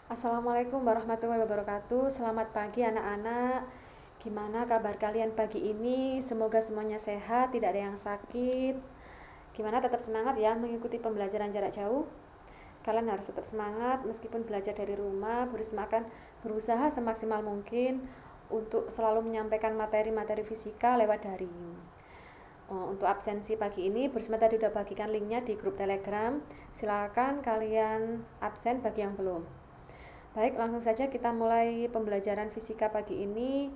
Assalamualaikum warahmatullahi wabarakatuh. Selamat pagi anak-anak. Gimana kabar kalian pagi ini? Semoga semuanya sehat, tidak ada yang sakit. Gimana, tetap semangat ya mengikuti pembelajaran jarak jauh? Kalian harus tetap semangat meskipun belajar dari rumah, berusaha semaksimal mungkin untuk selalu menyampaikan materi-materi fisika lewat daring. Untuk absensi pagi ini, Burisma tadi udah bagikan linknya di grup Telegram. Silakan kalian absen bagi yang belum. Baik, langsung saja kita mulai pembelajaran fisika pagi ini.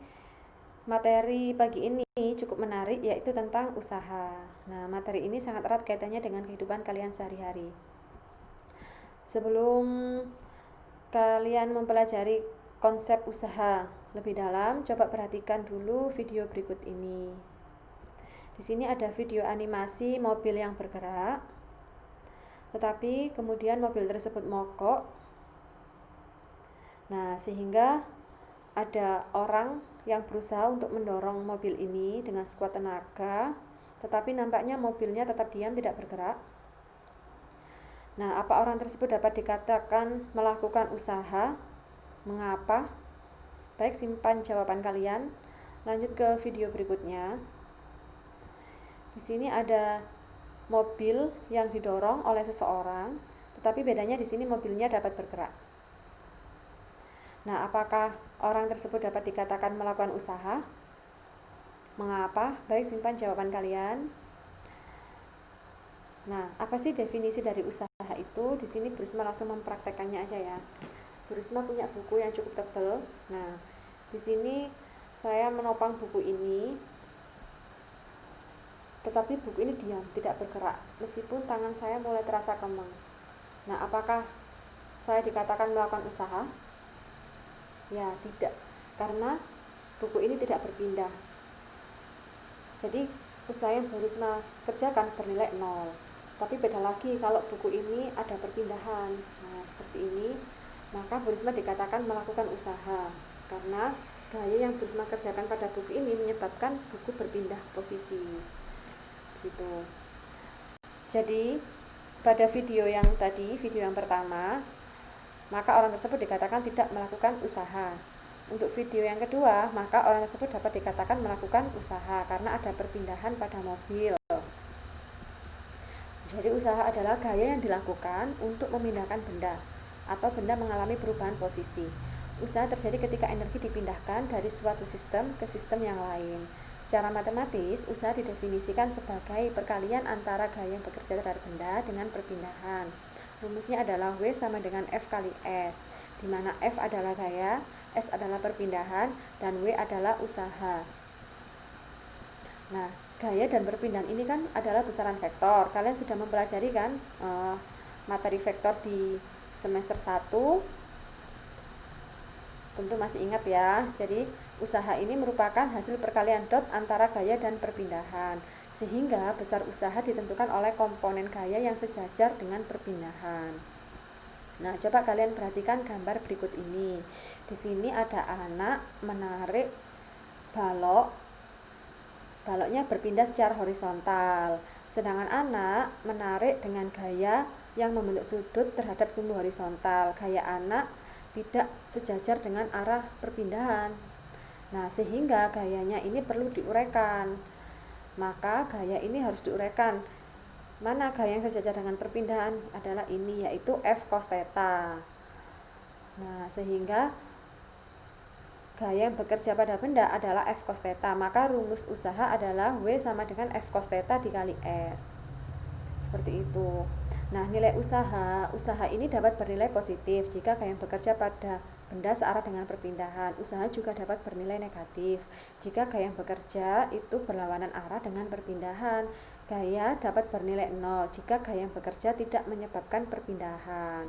Materi pagi ini cukup menarik, yaitu tentang usaha. Nah, materi ini sangat erat kaitannya dengan kehidupan kalian sehari-hari. Sebelum kalian mempelajari konsep usaha lebih dalam, coba perhatikan dulu video berikut ini. Di sini ada video animasi mobil yang bergerak, tetapi kemudian mobil tersebut mogok. Nah, sehingga ada orang yang berusaha untuk mendorong mobil ini dengan sekuat tenaga, tetapi nampaknya mobilnya tetap diam, tidak bergerak. Nah, apa orang tersebut dapat dikatakan melakukan usaha? Mengapa? Baik, simpan jawaban kalian. Lanjut ke video berikutnya. Di sini ada mobil yang didorong oleh seseorang, tetapi bedanya di sini mobilnya dapat bergerak. Nah, apakah orang tersebut dapat dikatakan melakukan usaha? Mengapa? Baik, simpan jawaban kalian. Nah, apa sih definisi dari usaha itu? Di sini Burisma langsung mempraktekannya aja ya. Burisma punya buku yang cukup tebal. Nah, di sini saya menopang buku ini, tetapi buku ini diam, tidak bergerak, meskipun tangan saya mulai terasa kemeng. Nah, apakah saya dikatakan melakukan usaha? Ya, tidak, karena buku ini tidak berpindah. Jadi usaha yang Burisma kerjakan bernilai 0. Tapi beda lagi kalau buku ini ada perpindahan. Nah, seperti ini, maka Burisma dikatakan melakukan usaha, karena gaya yang Burisma kerjakan pada buku ini menyebabkan buku berpindah posisi. Gitu. Jadi pada video yang tadi, video yang pertama, maka orang tersebut dikatakan tidak melakukan usaha. Untuk video yang kedua, maka orang tersebut dapat dikatakan melakukan usaha karena ada perpindahan pada mobil. Jadi usaha adalah gaya yang dilakukan untuk memindahkan benda atau benda mengalami perubahan posisi. Usaha terjadi ketika energi dipindahkan dari suatu sistem ke sistem yang lain. Secara matematis, usaha didefinisikan sebagai perkalian antara gaya yang bekerja terhadap benda dengan perpindahan. Rumusnya adalah W sama dengan F kali S, di mana F adalah gaya, S adalah perpindahan, dan W adalah usaha. Nah, gaya dan perpindahan ini kan adalah besaran vektor. Kalian sudah mempelajari kan materi vektor di semester 1? Tentu masih ingat ya. Jadi, usaha ini merupakan hasil perkalian dot antara gaya dan perpindahan, sehingga besar usaha ditentukan oleh komponen gaya yang sejajar dengan perpindahan. Nah, coba kalian perhatikan gambar berikut ini. Di sini ada anak menarik balok. Baloknya berpindah secara horizontal. Sedangkan anak menarik dengan gaya yang membentuk sudut terhadap sumbu horizontal. Gaya anak tidak sejajar dengan arah perpindahan. Nah, sehingga gayanya ini perlu diuraikan. Maka gaya ini harus diuraikan. Mana gaya yang sejajar dengan perpindahan? Adalah ini, yaitu F cos theta. Nah, sehingga gaya yang bekerja pada benda adalah F cos theta. Maka rumus usaha adalah W sama dengan F cos theta dikali S. Seperti itu. Nah, nilai usaha ini dapat bernilai positif jika gaya yang bekerja pada benda searah dengan perpindahan. Usaha juga dapat bernilai negatif jika gaya yang bekerja itu berlawanan arah dengan perpindahan. Gaya dapat bernilai 0 jika gaya yang bekerja tidak menyebabkan perpindahan.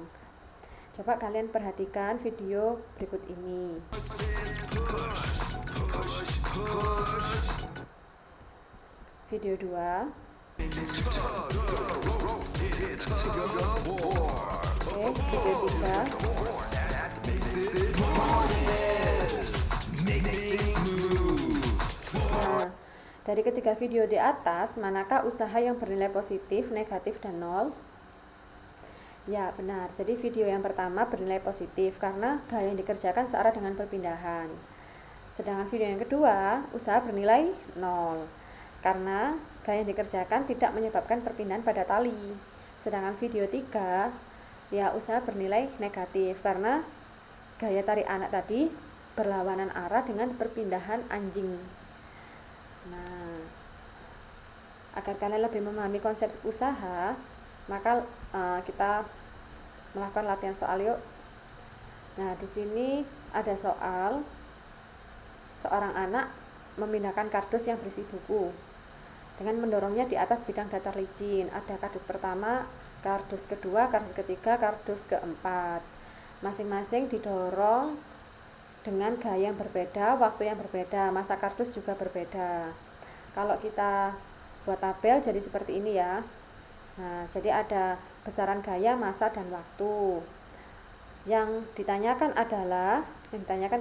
Coba kalian perhatikan video berikut ini. Video 2. Oke, video 3. Nah, dari ketiga video di atas, manakah usaha yang bernilai positif, negatif, dan 0? Ya, benar. Jadi video yang pertama bernilai positif karena gaya yang dikerjakan searah dengan perpindahan. Sedangkan video yang kedua, usaha bernilai 0 karena gaya yang dikerjakan tidak menyebabkan perpindahan pada tali. Sedangkan video 3, ya usaha bernilai negatif karena gaya tarik anak tadi berlawanan arah dengan perpindahan anjing. Nah, agar kalian lebih memahami konsep usaha, maka kita melakukan latihan soal yuk. Nah, di sini ada soal seorang anak memindahkan kardus yang berisi buku dengan mendorongnya di atas bidang datar licin. Ada kardus pertama, kardus kedua, kardus ketiga, kardus keempat. Masing-masing didorong dengan gaya yang berbeda, waktu yang berbeda, masa kardus juga berbeda. Kalau kita buat tabel jadi seperti ini ya. Nah, jadi ada besaran gaya, masa, dan waktu. Yang ditanyakan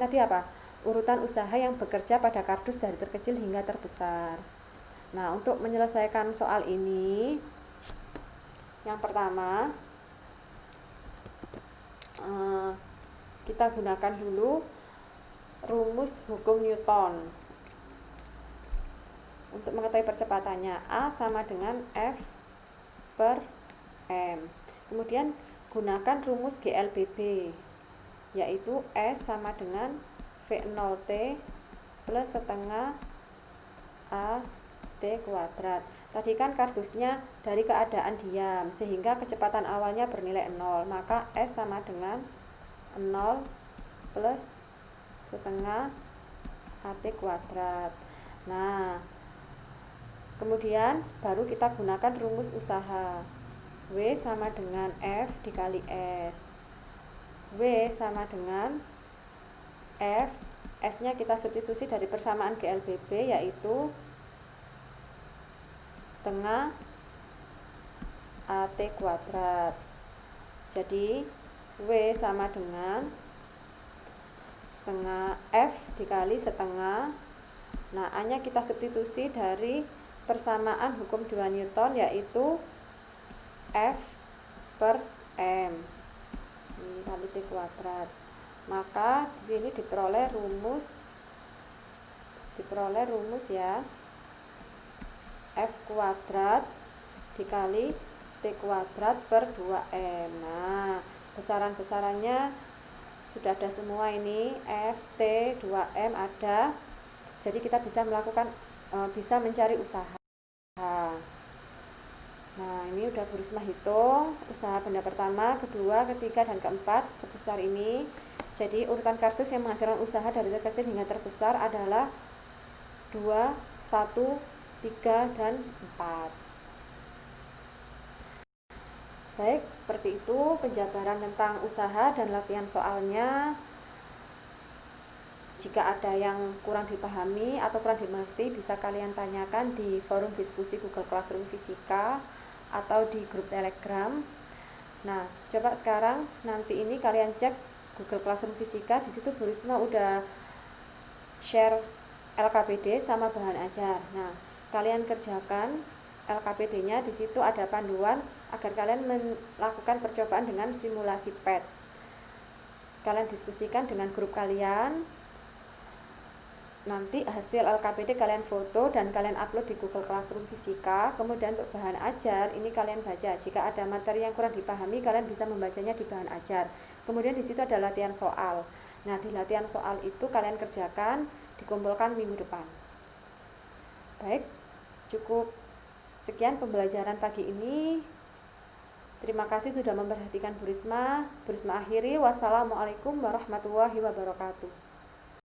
tadi apa? Urutan usaha yang bekerja pada kardus dari terkecil hingga terbesar. Nah, untuk menyelesaikan soal ini, yang pertama kita gunakan dulu rumus hukum Newton. Untuk mengetahui percepatannya, A sama dengan F per M. Kemudian gunakan rumus GLBB, yaitu S sama dengan V0T plus setengah AT kuadrat. Tadi kan kardusnya dari keadaan diam, sehingga kecepatan awalnya bernilai 0, maka S sama dengan 0 plus setengah AT kuadrat. Nah, kemudian baru kita gunakan rumus usaha. W sama dengan F dikali S. W sama dengan F, S-nya kita substitusi dari persamaan GLBB, yaitu setengah AT kuadrat. Jadi W sama dengan setengah F dikali setengah. Nah, A-nya kita substitusi dari persamaan hukum 2 Newton, yaitu F per M dikali T kuadrat. Maka di sini diperoleh rumus ya, F kuadrat dikali T kuadrat per 2M. Nah, besaran-besarannya sudah ada semua ini, F, T, 2M ada. Jadi kita bisa bisa mencari usaha. Nah, ini udah Bu Risma hitung usaha benda pertama, kedua, ketiga, dan keempat sebesar ini. Jadi urutan kardus yang menghasilkan usaha dari terkecil hingga terbesar adalah 2, 1, 3, dan 4. Baik, seperti itu penjabaran tentang usaha dan latihan soalnya. Jika ada yang kurang dipahami atau kurang dimengerti, bisa kalian tanyakan di forum diskusi Google Classroom Fisika atau di grup Telegram. Nah, coba sekarang nanti ini kalian cek Google Classroom Fisika, di situ Bu Risma udah share LKPD sama bahan ajar. Nah, kalian kerjakan LKPD-nya, di situ ada panduan agar kalian melakukan percobaan dengan simulasi PET. Kalian diskusikan dengan grup kalian. Nanti hasil LKPD kalian foto dan kalian upload di Google Classroom Fisika. Kemudian untuk bahan ajar ini kalian baca. Jika ada materi yang kurang dipahami, kalian bisa membacanya di bahan ajar. Kemudian di situ ada latihan soal. Nah, di latihan soal itu kalian kerjakan, dikumpulkan minggu depan. Baik, cukup sekian pembelajaran pagi ini. Terima kasih sudah memperhatikan Bu Risma. Bu Risma akhiri. Wassalamualaikum warahmatullahi wabarakatuh.